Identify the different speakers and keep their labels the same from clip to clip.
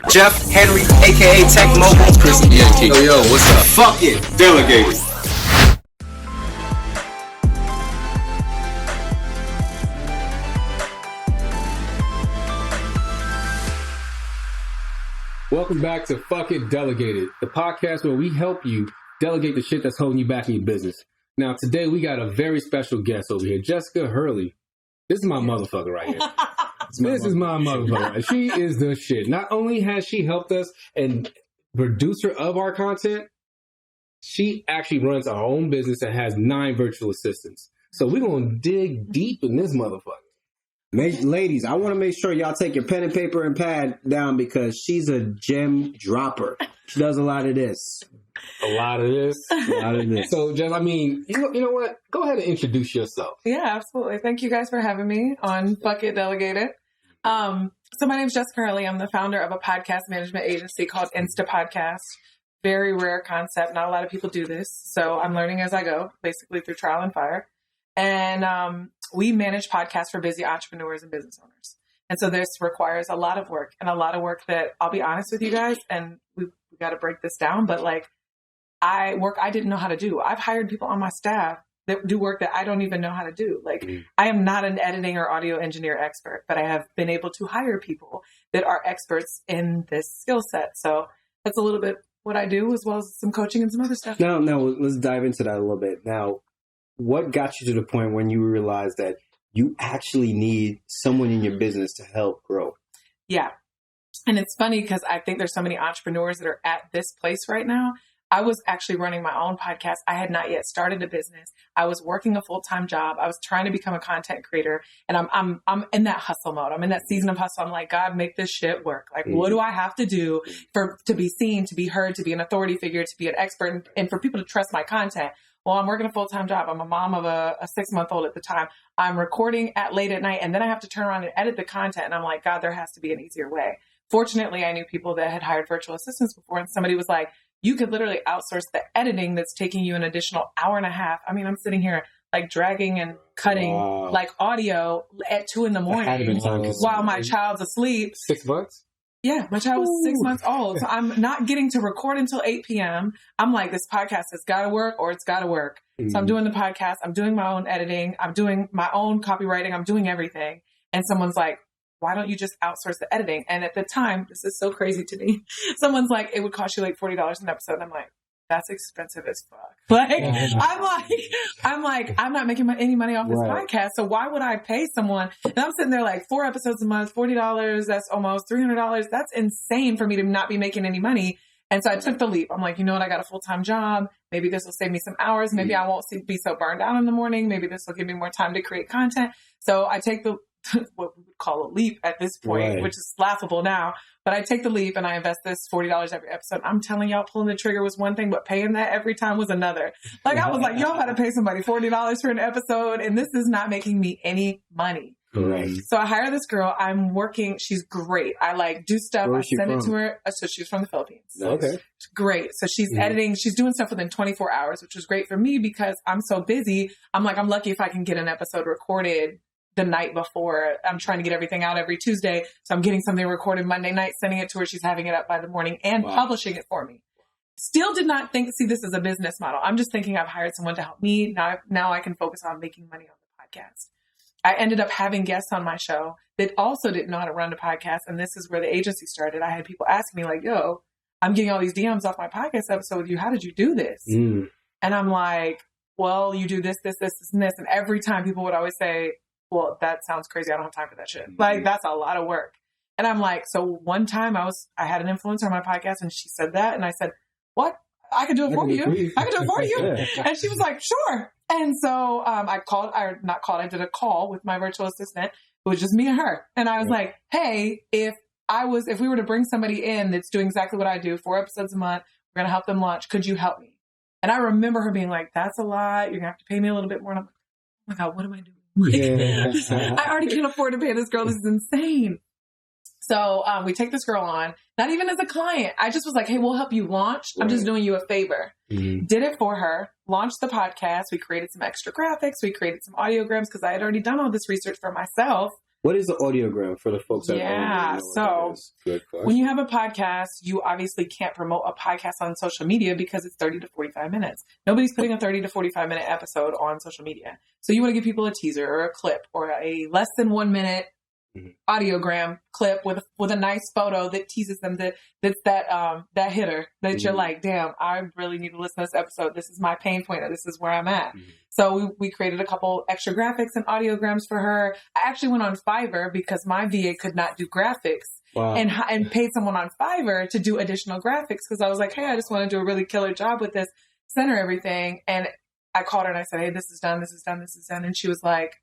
Speaker 1: Jeff Henry, aka Tech Mobile.
Speaker 2: Chris Bianchi. Yo, what's up?
Speaker 1: Fuck it, delegate.
Speaker 3: Welcome back to Fuck It Delegated, the podcast where we help you delegate the shit that's holding you back in your business. Now, today we got a very special guest over here, Jessica Hurley. This is my motherfucker right here. This is my motherfucker. She is the shit. Not only has she helped us and producer of our content, she actually runs our own business and has 9 virtual assistants. So we're going to dig deep in this motherfucker.
Speaker 4: Ladies, I want to make sure y'all take your pen and paper and pad down because she's a gem dropper. She does a lot of this.
Speaker 3: A lot of this. So, Jess, I mean, you know what? Go ahead and introduce yourself.
Speaker 5: Yeah, absolutely. Thank you guys for having me on Fuck It Delegated. So my name is Jessica Hurley. I'm the founder of a podcast management agency called Insta Podcast. Very rare concept. Not a lot of people do this. So I'm learning as I go, basically through trial and fire. And we manage podcasts for busy entrepreneurs and business owners. And so this requires a lot of work that I'll be honest with you guys, and we got to break this down. But like I didn't know how to do. I've hired people on my staff that do work that I don't even know how to do. Like I am not an editing or audio engineer expert, but I have been able to hire people that are experts in this skill set. So that's a little bit what I do, as well as some coaching and some other stuff.
Speaker 4: Now, let's dive into that a little bit. Now, what got you to the point when you realized that you actually need someone in your business to help grow?
Speaker 5: Yeah. And it's funny because I think there's so many entrepreneurs that are at this place right now. I was actually running my own podcast. I had not yet started a business. I was working a full-time job. I was trying to become a content creator, and I'm in that hustle mode. I'm in that season of hustle. I'm like, God, make this shit work. Like, what do I have to do to be seen, to be heard, to be an authority figure, to be an expert, and for people to trust my content? Well, I'm working a full-time job. I'm a mom of a 6-month-old at the time. I'm recording at late at night, and then I have to turn around and edit the content. And I'm like, God, there has to be an easier way. Fortunately, I knew people that had hired virtual assistants before, and somebody was like, you could literally outsource the editing that's taking you an additional hour and a half. I mean, I'm sitting here like dragging and cutting like audio at 2 a.m. while my child's asleep.
Speaker 3: 6 months?
Speaker 5: Yeah, my child was 6 months old. So I'm not getting to record until 8 p.m. I'm like, this podcast has got to work or it's got to work. So I'm doing the podcast. I'm doing my own editing. I'm doing my own copywriting. I'm doing everything. And someone's like, why don't you just outsource the editing? And at the time, this is so crazy to me. Someone's like, it would cost you like $40 an episode. And I'm like, that's expensive as fuck. Like, I'm not making any money off this podcast. So why would I pay someone? And I'm sitting there like 4 episodes a month, $40. That's almost $300. That's insane for me to not be making any money. And so I took the leap. I'm like, you know what? I got a full-time job. Maybe this will save me some hours. Maybe I won't be so burned out in the morning. Maybe this will give me more time to create content. So I take what we would call a leap at this point, which is laughable now. But I take the leap and I invest this $40 every episode. I'm telling y'all, pulling the trigger was one thing, but paying that every time was another. Like I was like, y'all got to pay somebody $40 for an episode, and this is not making me any money.
Speaker 4: Right.
Speaker 5: So I hire this girl. I'm working. She's great. I like do stuff. I send it to her. So she's from the Philippines.
Speaker 4: Okay.
Speaker 5: Great. So she's editing. She's doing stuff within 24 hours, which was great for me because I'm so busy. I'm like, I'm lucky if I can get an episode recorded the night before. I'm trying to get everything out every Tuesday. So I'm getting something recorded Monday night, sending it to her. She's having it up by the morning and publishing it for me. Still did not see this as a business model. I'm just thinking I've hired someone to help me. Now I can focus on making money on the podcast. I ended up having guests on my show that also didn't know how to run a podcast. And this is where the agency started. I had people ask me like, yo, I'm getting all these DMs off my podcast episode with you. How did you do this? And I'm like, well, you do this, this, this, this, and this. And every time people would always say, well, that sounds crazy. I don't have time for that shit. Like, that's a lot of work. And I'm like, so one time I had an influencer on my podcast and she said that. And I said, what? I could do it for you. I could do it for you. And she was like, sure. And so I did a call with my virtual assistant. It was just me and her. And I was like, hey, if we were to bring somebody in that's doing exactly what I do, 4 episodes a month, we're going to help them launch. Could you help me? And I remember her being like, that's a lot. You're going to have to pay me a little bit more. And I'm like, oh my God, what am I doing? I already can't afford to pay this girl. This is insane. So we take this girl on, not even as a client. I just was like, hey, we'll help you launch. I'm just doing you a favor. Did it for her, launched the podcast. We created some extra graphics. We created some audiograms because I had already done all this research for myself.
Speaker 4: What is the audiogram for the folks that don't know
Speaker 5: so
Speaker 4: what that is?
Speaker 3: Good question.
Speaker 5: when you have a podcast, you obviously can't promote a podcast on social media because it's 30 to 45 minutes. Nobody's putting a 30 to 45 minute episode on social media. So you want to give people a teaser or a clip or a less than 1 minute audiogram clip with a nice photo that teases them that's that hitter that you're like, damn, I really need to listen to this episode. This is my pain point, or this is where I'm at. So we created a couple extra graphics and audiograms for her. I actually went on Fiverr because my VA could not do graphics.
Speaker 4: Wow.
Speaker 5: And paid someone on Fiverr to do additional graphics because I was like, hey, I just want to do a really killer job with this, center everything. And I called her and I said, hey, this is done, this is done, this is done. And she was like,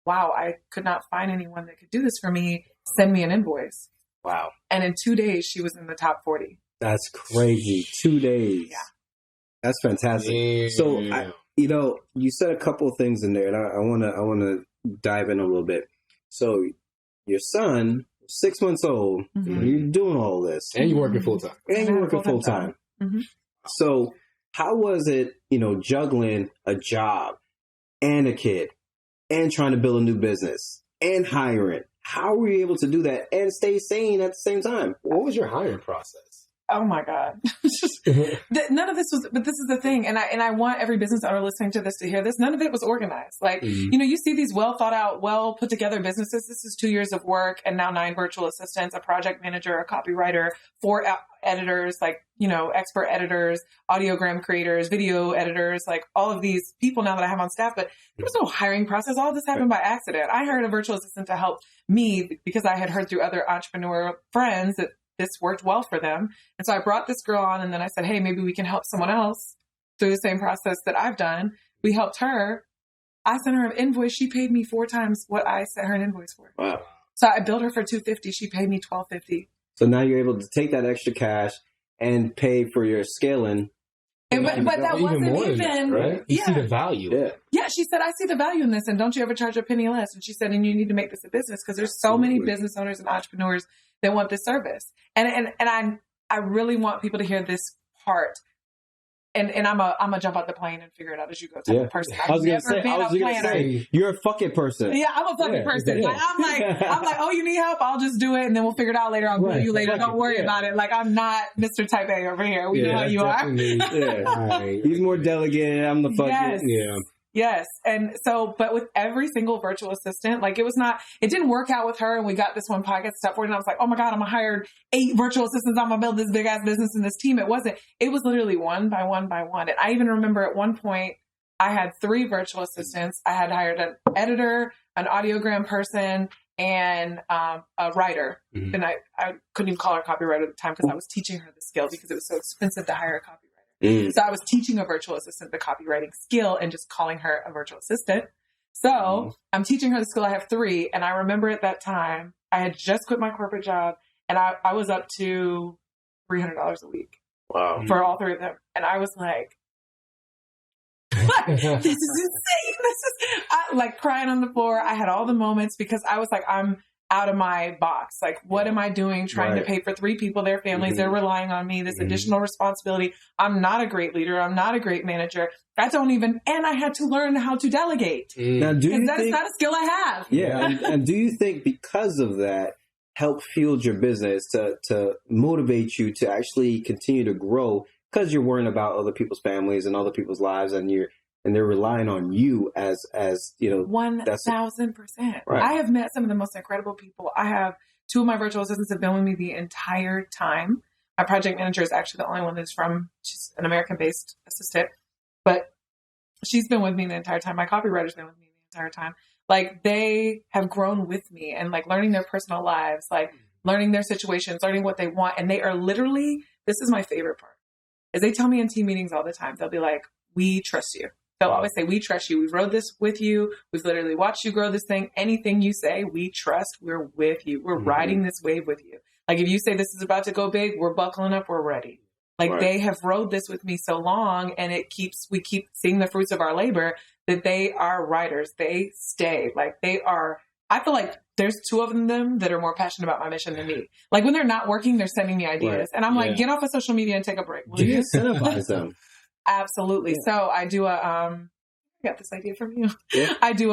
Speaker 5: wow, I could not find anyone that could do this for me. Send me an invoice.
Speaker 4: Wow.
Speaker 5: And in 2 days, she was in the top 40.
Speaker 4: That's crazy. 2 days.
Speaker 5: Yeah.
Speaker 4: That's fantastic.
Speaker 3: Yeah.
Speaker 4: So, you said a couple of things in there, and I want to dive in a little bit. So, your son, 6 months old, you're doing all this.
Speaker 3: And you're working full time.
Speaker 4: And you're working full time. So, how was it, juggling a job and a kid and trying to build a new business and hiring? How were you able to do that and stay sane at the same time?
Speaker 3: What was your hiring process?
Speaker 5: Oh my God. None of this was, but this is the thing. And I want every business owner listening to this to hear this. None of it was organized. Like, you see these well thought out, well put together businesses. This is 2 years of work and now 9 virtual assistants, a project manager, a copywriter, 4 editors, like, expert editors, audiogram creators, video editors, like all of these people now that I have on staff, but there was no hiring process. All this happened by accident. I hired a virtual assistant to help me because I had heard through other entrepreneur friends that this worked well for them. And so I brought this girl on and then I said, hey, maybe we can help someone else through the same process that I've done. We helped her. I sent her an invoice. She paid me 4 times what I sent her an invoice for.
Speaker 4: Wow.
Speaker 5: So I billed her for $250. She paid me $1,250.
Speaker 4: So now you're able to take that extra cash and pay for your scaling.
Speaker 5: But that wasn't
Speaker 3: more than
Speaker 5: even,
Speaker 3: that, right? You see the value.
Speaker 5: Yeah, she said, I see the value in this, and don't you ever charge a penny less. And she said, and you need to make this a business because there's so many business owners and entrepreneurs that want this service. And I really want people to hear this part. And I'm gonna jump out the plane and figure it out as you go type of person.
Speaker 4: I was gonna say, you're a fucking person.
Speaker 5: Yeah, I'm a fucking person.
Speaker 4: Yeah.
Speaker 5: Like, I'm like, oh, you need help? I'll just do it, and then we'll figure it out later. I'll bill you later. Don't worry about it. Like, I'm not Mr. Type A over here. We know how you are.
Speaker 4: Right. He's more delegated. I'm the fucking
Speaker 5: Yes. And so, but with every single virtual assistant, like it didn't work out with her. And we got this one podcast stuff for it. And I was like, oh my God, I'm going to hire 8 virtual assistants. I'm going to build this big ass business in this team. It was literally one by one by one. And I even remember at one point I had 3 virtual assistants. I had hired an editor, an audiogram person, and a writer. And I couldn't even call her a copywriter at the time because I was teaching her the skill because it was so expensive to hire a copywriter. So I was teaching a virtual assistant the copywriting skill and just calling her a virtual assistant. So I'm teaching her the skill. I have 3. And I remember at that time, I had just quit my corporate job and I was up to $300 a week.
Speaker 4: Wow.
Speaker 5: For all 3 of them. And I was like, this is insane. I like crying on the floor. I had all the moments because I was like, I'm out of my box. Like, what am I doing trying to pay for 3 people, their families? They're relying on me, this additional responsibility. I'm not a great leader. I'm not a great manager. And I had to learn how to delegate.
Speaker 4: Now,
Speaker 5: that's not a skill I have.
Speaker 4: Yeah. and do you think because of that help fueled your business to motivate you to actually continue to grow because you're worrying about other people's families and other people's lives and they're relying on you as
Speaker 5: 1,000%.
Speaker 4: Right.
Speaker 5: I have met some of the most incredible people. I have 2 of my virtual assistants have been with me the entire time. My project manager is actually the only one she's an American-based assistant, but she's been with me the entire time. My copywriter's been with me the entire time. Like, they have grown with me and like learning their personal lives, like learning their situations, learning what they want. And they are literally, this is my favorite part, is they tell me in team meetings all the time, they'll be like, we trust you. They'll always say, we trust you. We rode this with you. We've literally watched you grow this thing. Anything you say, we trust. We're with you. We're riding this wave with you. Like, if you say this is about to go big, we're buckling up. We're ready. Like, they have rode this with me so long, and we keep seeing the fruits of our labor that they are riders. They stay. Like, I feel like there's 2 of them that are more passionate about my mission than me. Like, when they're not working, they're sending me ideas. And I'm like, get off of social media and take a break.
Speaker 4: Do you incentivize them?
Speaker 5: Absolutely. Yeah. So I do I got this idea from you. Yeah. I do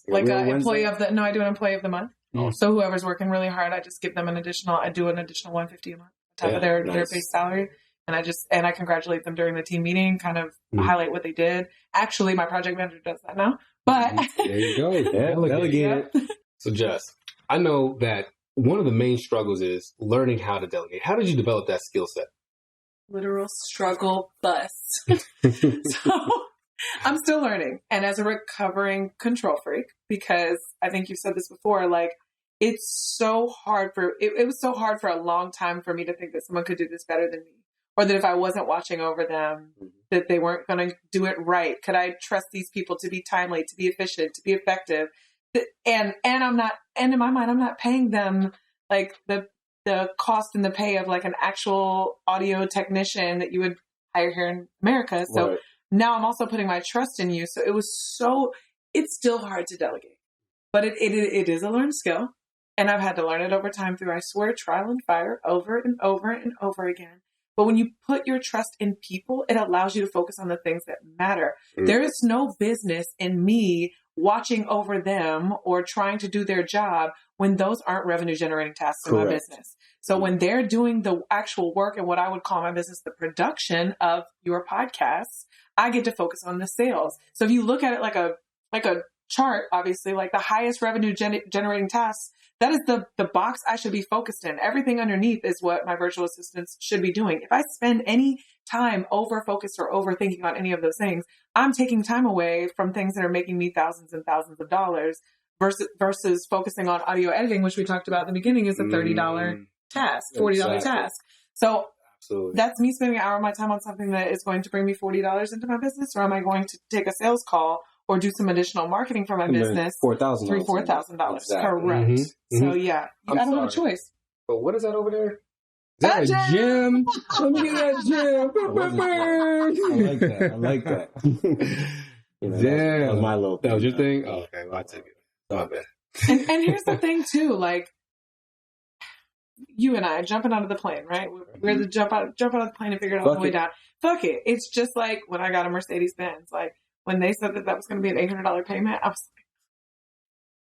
Speaker 5: like
Speaker 4: Real
Speaker 5: an employee
Speaker 4: Wednesday?
Speaker 5: of the, no, I do an employee of the month.
Speaker 3: Oh.
Speaker 5: So whoever's working really hard, I just give them I do an additional $150 a month on top of their
Speaker 4: nice.
Speaker 5: base salary. And I congratulate them during the team meeting, kind of highlight what they did. Actually, my project manager does that now, but
Speaker 3: There you go.
Speaker 4: Yeah, delegate it.
Speaker 3: So Jess, I know that one of the main struggles is learning how to delegate. How did you develop that skill set?
Speaker 5: literal struggle bus. So I'm still learning. And as a recovering control freak, because I think you said this before, like it's so hard it was so hard for a long time for me to think that someone could do this better than me. Or that if I wasn't watching over them, that they weren't going to do it right. Could I trust these people to be timely, to be efficient, to be effective? And I'm not, and in my mind, I'm not paying them like the cost and the pay of like an actual audio technician that you would hire here in America. So now I'm also putting my trust in you. So it's still hard to delegate, but it is a learned skill. And I've had to learn it over time through, I swear, trial and fire over and over and over again. But when you put your trust in people, it allows you to focus on the things that matter. There is no business in me watching over them or trying to do their job when those aren't revenue generating tasks in my business. So when they're doing the actual work and what I would call my business, the production of your podcasts, I get to focus on the sales. So if you look at it like a chart, obviously, like the highest revenue generating tasks, that is the box I should be focused in. Everything underneath is what my virtual assistants should be doing. If I spend any time over focused or overthinking on any of those things, I'm taking time away from things that are making me thousands and thousands of dollars versus focusing on audio editing, which we talked about in the beginning is a $30 task, $40 task. So that's me spending an hour of my time on something that is going to bring me $40 into my business, or am I going to take a sales call or do some additional marketing for my business?
Speaker 4: $4,000.
Speaker 5: $4,000.
Speaker 4: Exactly.
Speaker 5: Correct. So yeah, I don't have a choice.
Speaker 3: But what is that over there? Is that a gym? Let me get that gym.
Speaker 4: I like that.
Speaker 3: Damn.
Speaker 4: That was my little thing.
Speaker 3: That was your thing? Oh, okay, well, I take it. Oh, man.
Speaker 5: And here's the thing too, like you and I jumping out of the plane, right? We're the jump out of the plane and figure it out on the way down. Fuck it. It's just like when I got a Mercedes Benz, like when they said that was going to be an $800 payment, I was like,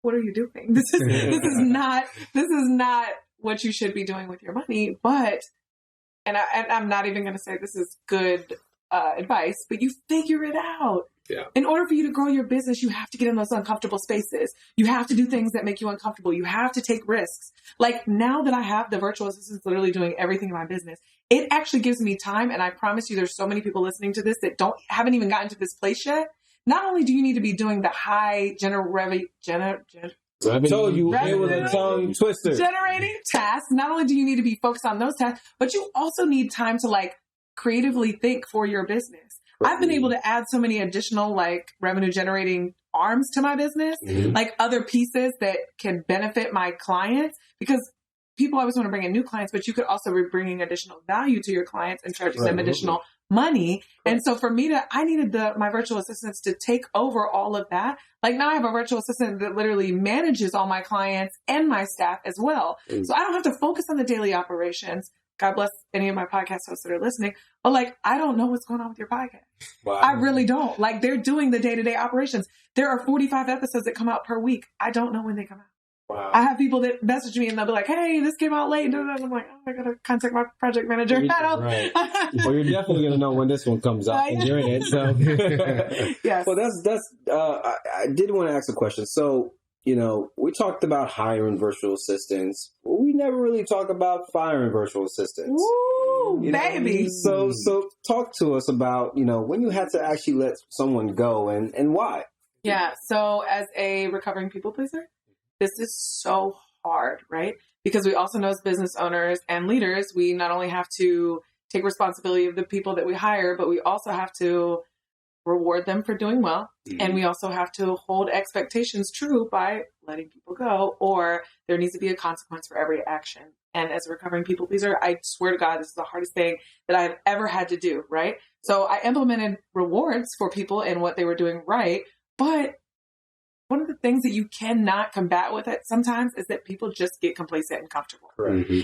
Speaker 5: what are you doing? This is not what you should be doing with your money. But, and I'm not even going to say this is good advice, but you figure it out.
Speaker 3: Yeah.
Speaker 5: In order for you to grow your business, you have to get in those uncomfortable spaces. You have to do things that make you uncomfortable. You have to take risks. Like now that I have the virtual assistants literally doing everything in my business, it actually gives me time. And I promise you, there's so many people listening to this that haven't even gotten to this place yet. Not only do you need to be doing the high
Speaker 4: told you it was a tongue twister.
Speaker 5: Generating tasks. Not only do you need to be focused on those tasks, but you also need time to like creatively think for your business. I've been able to add so many additional like revenue generating arms to my business, like other pieces that can benefit my clients, because people always want to bring in new clients, but you could also be bringing additional value to your clients and charging them additional money. And so for me I needed my virtual assistants to take over all of that. Like now I have a virtual assistant that literally manages all my clients and my staff as well. So I don't have to focus on the daily operations. God bless any of my podcast hosts that are listening. But like, I don't know what's going on with your podcast. Wow. I really don't. Like they're doing the day-to-day operations. There are 45 episodes that come out per week. I don't know when they come out.
Speaker 3: Wow.
Speaker 5: I have people that message me and they'll be like, hey, this came out late. And I'm like, oh, I got to contact my project manager.
Speaker 4: Right. Well, you're definitely going to know when this one comes out and you're in it. So
Speaker 5: yes.
Speaker 4: Well, I did want to ask a question. So, we talked about hiring virtual assistants. But we never really talk about firing virtual assistants.
Speaker 5: Woo, baby.
Speaker 4: So talk to us about, when you had to actually let someone go and why.
Speaker 5: Yeah. So as a recovering people pleaser, this is so hard, right? Because we also know as business owners and leaders, we not only have to take responsibility of the people that we hire, but we also have to reward them for doing well. And we also have to hold expectations true by letting people go, or there needs to be a consequence for every action. And as a recovering people pleaser, I swear to God, this is the hardest thing that I've ever had to do, right? So I implemented rewards for people and what they were doing right. But one of the things that you cannot combat with it sometimes is that people just get complacent and comfortable.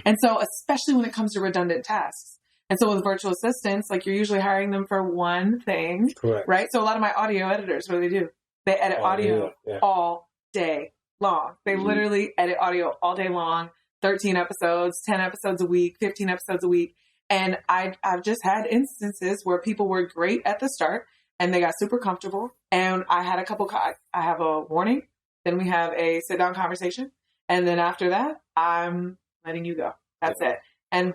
Speaker 5: And so especially when it comes to redundant tasks. And so with virtual assistants, like you're usually hiring them for one thing, right? So a lot of my audio editors, what do? They edit audio all day long. They literally edit audio all day long, 13 episodes, 10 episodes a week, 15 episodes a week. And I've just had instances where people were great at the start and they got super comfortable. And I had I have a warning, then we have a sit down conversation. And then after that, I'm letting you go. That's it.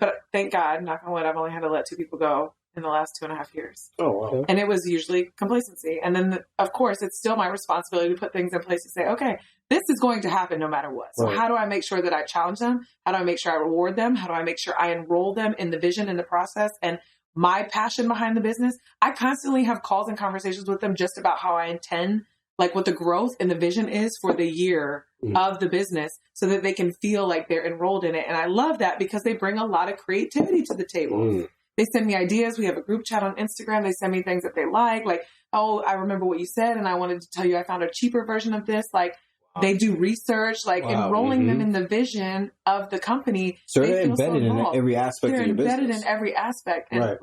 Speaker 5: But thank God, knock on wood, I've only had to let 2 people go in the last 2.5 years.
Speaker 4: Oh, wow.
Speaker 5: And it was usually complacency. And then, of course, it's still my responsibility to put things in place to say, okay, this is going to happen no matter what. So how do I make sure that I challenge them? How do I make sure I reward them? How do I make sure I enroll them in the vision and the process and my passion behind the business? I constantly have calls and conversations with them just about how I intend, like what the growth and the vision is for the year of the business so that they can feel like they're enrolled in it. And I love that because they bring a lot of creativity to the table. They send me ideas. We have a group chat on Instagram. They send me things that they like, oh, I remember what you said. And I wanted to tell you, I found a cheaper version of this. Like they do research, like enrolling them in the vision of the company.
Speaker 4: So they're embedded in every aspect of your business.
Speaker 5: They're embedded in every aspect. And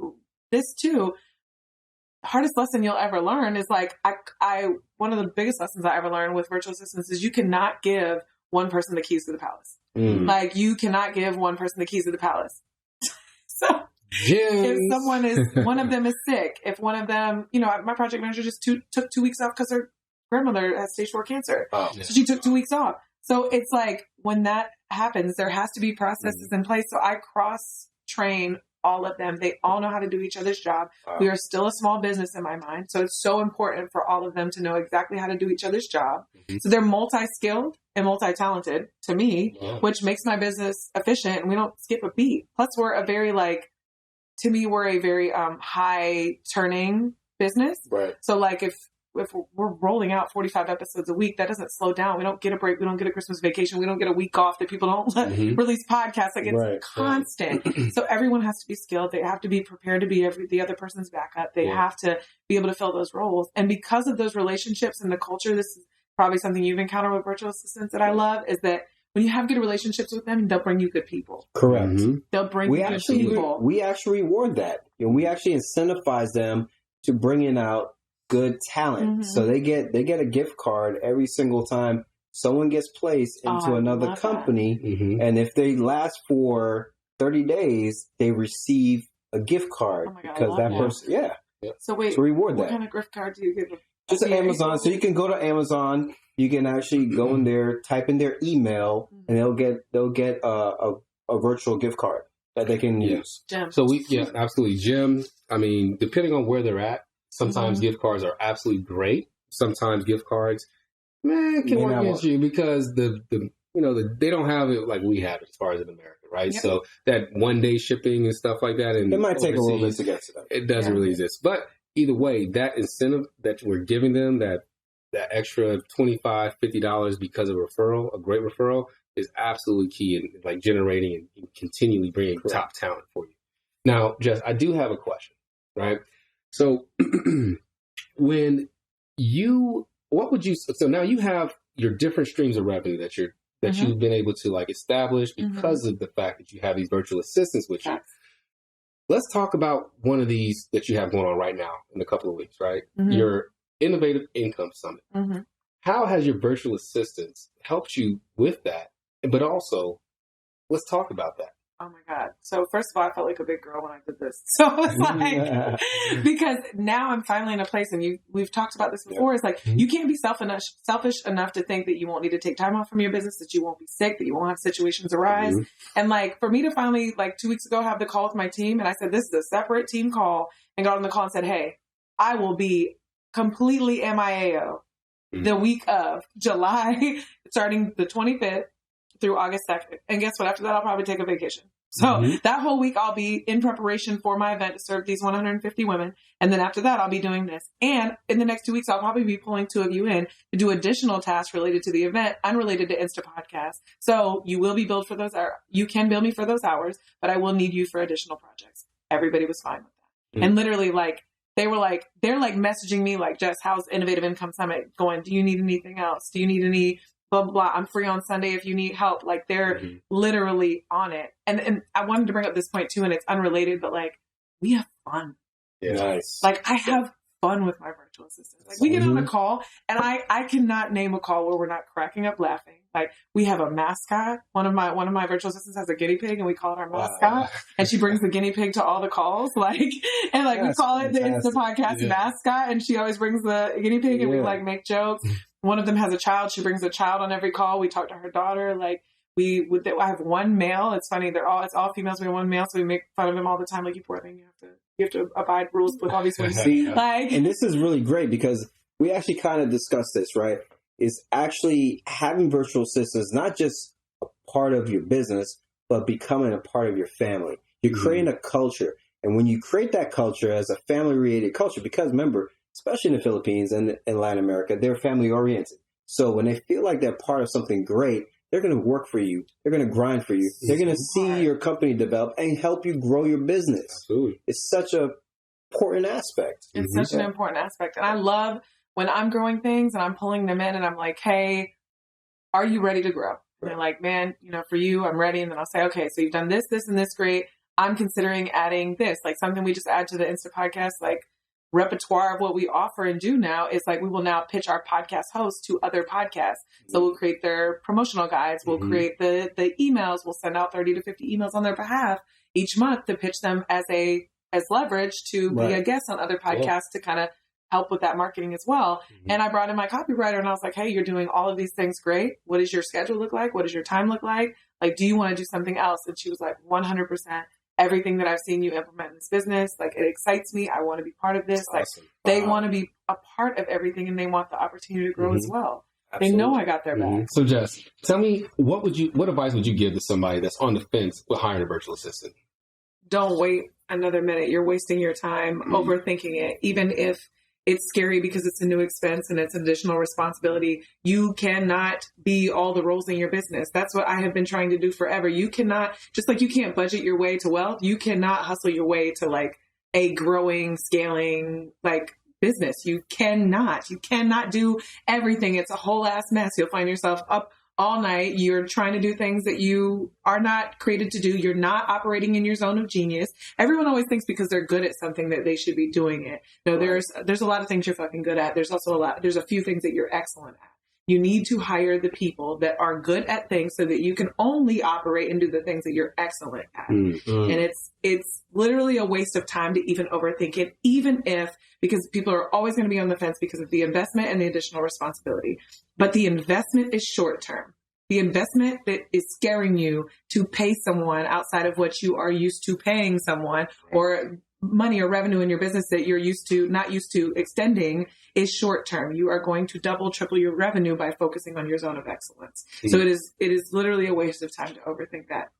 Speaker 5: this too, hardest lesson you'll ever learn is like, one of the biggest lessons I ever learned with virtual assistants is you cannot give one person the keys to the palace. Like you cannot give one person the keys to the palace. So if someone one of them is sick, if one of them, my project manager just took 2 weeks off because her grandmother has stage 4 cancer. So she took 2 weeks off. So it's like when that happens, there has to be processes in place. So I cross train all of them. They all know how to do each other's job. We are still a small business in my mind. So it's so important for all of them to know exactly how to do each other's job. So they're multi-skilled and multi-talented to me, which makes my business efficient and we don't skip a beat. Plus we're a very we're a very high turning business. Right. So like if we're rolling out 45 episodes a week, that doesn't slow down. We don't get a break. We don't get a Christmas vacation. We don't get a week off that people don't release podcasts. Like it's constant. So everyone has to be skilled. They have to be prepared to be the other person's backup. They have to be able to fill those roles. And because of those relationships and the culture, this is probably something you've encountered with virtual assistants that I love, is that when you have good relationships with them, they'll bring you good people.
Speaker 4: Correct.
Speaker 5: They'll bring you good people.
Speaker 4: We actually reward that. We actually incentivize them to bringing out good talent. So they get a gift card every single time someone gets placed into another company. And if they last for 30 days, they receive a gift card because that person,
Speaker 5: So wait,
Speaker 4: to reward
Speaker 5: what
Speaker 4: that.
Speaker 5: kind of gift card do you give them?
Speaker 4: Just Amazon. So you can go to Amazon. You can actually go in there, type in their email, and they'll get a virtual gift card that they can use.
Speaker 5: Gem.
Speaker 3: So absolutely. Gem. I mean, depending on where they're at, sometimes gift cards are absolutely great. Sometimes gift cards, can work against you because they don't have it like we have it as far as in America, right? Yep. So that 1 day shipping and stuff like that, and
Speaker 4: it might take a little bit to get to that.
Speaker 3: It doesn't really exist, but either way, that incentive that we're giving them, that extra $25, $50 because of a great referral, is absolutely key in like generating and continually bringing top talent for you. Now, Jess, I do have a question, right? So so now you have your different streams of revenue that you've been able to like establish because of the fact that you have these virtual assistants with you. Let's talk about one of these that you have going on right now in a couple of weeks, right? Your Innovative Income Summit. How has your virtual assistants helped you with that? But also, let's talk about that.
Speaker 5: Oh my God. So first of all, I felt like a big girl when I did this. So it's like, because now I'm finally in a place, and we've talked about this before. It's like, you can't be selfish enough to think that you won't need to take time off from your business, that you won't be sick, that you won't have situations arise. And like, for me to finally, like 2 weeks ago, have the call with my team, and I said, this is a separate team call, and got on the call and said, hey, I will be completely MIAO the week of July, starting the 25th through August 2nd. And guess what? After that, I'll probably take a vacation. So that whole week I'll be in preparation for my event to serve these 150 women. And then after that, I'll be doing this. And in the next 2 weeks, I'll probably be pulling 2 of you in to do additional tasks related to the event, unrelated to Insta Podcast. So you will be billed for those hours. You can bill me for those hours, but I will need you for additional projects. Everybody was fine with that. And literally they're messaging me like, Jess, how's Innovative Income Summit going? Do you need anything else? Do you need any blah, blah, blah. I'm free on Sunday if you need help. Like they're literally on it. And I wanted to bring up this point too, and it's unrelated, but like we have fun.
Speaker 4: Yeah. Nice.
Speaker 5: Like I have fun with my virtual assistants. Like we get on a call and I cannot name a call where we're not cracking up laughing. Like we have a mascot. One of my virtual assistants has a guinea pig and we call it our mascot. And she brings the guinea pig to all the calls. Like, and like we call it the podcast mascot. And she always brings the guinea pig and we like make jokes. One of them has a child. She brings a child on every call. We talk to her daughter. Like I have one male. It's funny. It's all females. We have one male. So we make fun of him all the time. Like you poor thing. You have to abide rules with all these women.
Speaker 4: And this is really great because we actually kind of discussed this, right? Is actually having virtual assistants, not just a part of your business, but becoming a part of your family. You're creating a culture. And when you create that culture as a family-related culture, because remember, especially in the Philippines and in Latin America, they're family-oriented. So when they feel like they're part of something great, they're going to work for you. They're going to grind for you. They're going to see your company develop and help you grow your business.
Speaker 3: Absolutely.
Speaker 4: It's such an important aspect.
Speaker 5: It's such an important aspect. And I love when I'm growing things and I'm pulling them in and I'm like, hey, are you ready to grow? And they're like, man, for you, I'm ready. And then I'll say, okay, so you've done this, this, and this great. I'm considering adding this, like something we just add to the Insta podcast, like repertoire of what we offer and do now is like, we will now pitch our podcast hosts to other podcasts. So we'll create their promotional guides. We'll create the emails. We'll send out 30 to 50 emails on their behalf each month to pitch them as leverage to be a guest on other podcasts to kind of help with that marketing as well. And I brought in my copywriter and I was like, hey, you're doing all of these things great. What does your schedule look like? What does your time look like? Like, do you want to do something else? And she was like, 100%. Everything that I've seen you implement in this business, like it excites me. I want to be part of this. Like they want to be a part of everything and they want the opportunity to grow as well. Absolutely. They know I got their back.
Speaker 3: So Jess, tell me, what advice would you give to somebody that's on the fence with hiring a virtual assistant?
Speaker 5: Don't wait another minute. You're wasting your time overthinking it. Even if it's scary because it's a new expense and it's additional responsibility. You cannot be all the roles in your business. That's what I have been trying to do forever. You cannot, just like you can't budget your way to wealth, you cannot hustle your way to like a growing, scaling, like business. You cannot do everything. It's a whole ass mess. You'll find yourself up all night. You're trying to do things that you are not created to do. You're not operating in your zone of genius. Everyone always thinks because they're good at something that they should be doing it. No, there's a lot of things you're fucking good at. There's a few things that you're excellent at. You need to hire the people that are good at things so that you can only operate and do the things that you're excellent at. And it's literally a waste of time to even overthink it, because people are always going to be on the fence because of the investment and the additional responsibility. But the investment is short term. The investment that is scaring you to pay someone outside of what you are used to paying someone, or money or revenue in your business that you're not used to extending, is short term. You are going to double, triple your revenue by focusing on your zone of excellence. So it is literally a waste of time to overthink that.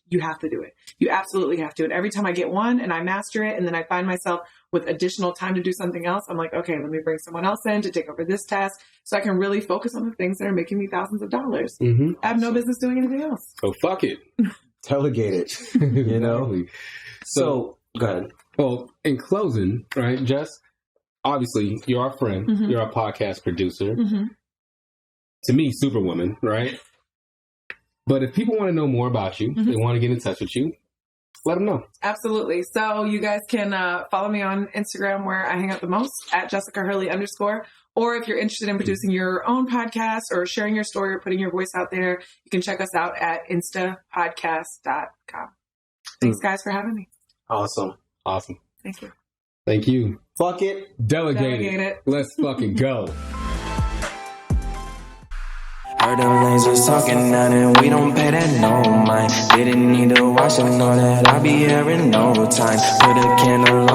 Speaker 5: You have to do it. You absolutely have to. And every time I get one and I master it, and then I find myself with additional time to do something else, I'm like, okay, let me bring someone else in to take over this task so I can really focus on the things that are making me thousands of dollars. I have no business doing anything else.
Speaker 3: Oh, fuck it.
Speaker 4: Delegate it. You know? So go ahead.
Speaker 3: Well, in closing, right, Jess, obviously you're our friend. You're our podcast producer. To me, superwoman, right? But if people want to know more about you, they want to get in touch with you, let them know.
Speaker 5: Absolutely. So you guys can follow me on Instagram where I hang out the most at Jessica Hurley _. Or if you're interested in producing your own podcast or sharing your story or putting your voice out there, you can check us out at instapodcast.com. Thanks guys for having me.
Speaker 4: Awesome.
Speaker 5: Thank you.
Speaker 3: Thank you.
Speaker 4: Fuck it.
Speaker 3: Delegate it. Let's fucking go.
Speaker 6: Heard them lanes was talking now and we don't pay that no mind. Didn't need to watch them, know that I'll be here in no time. Put a candle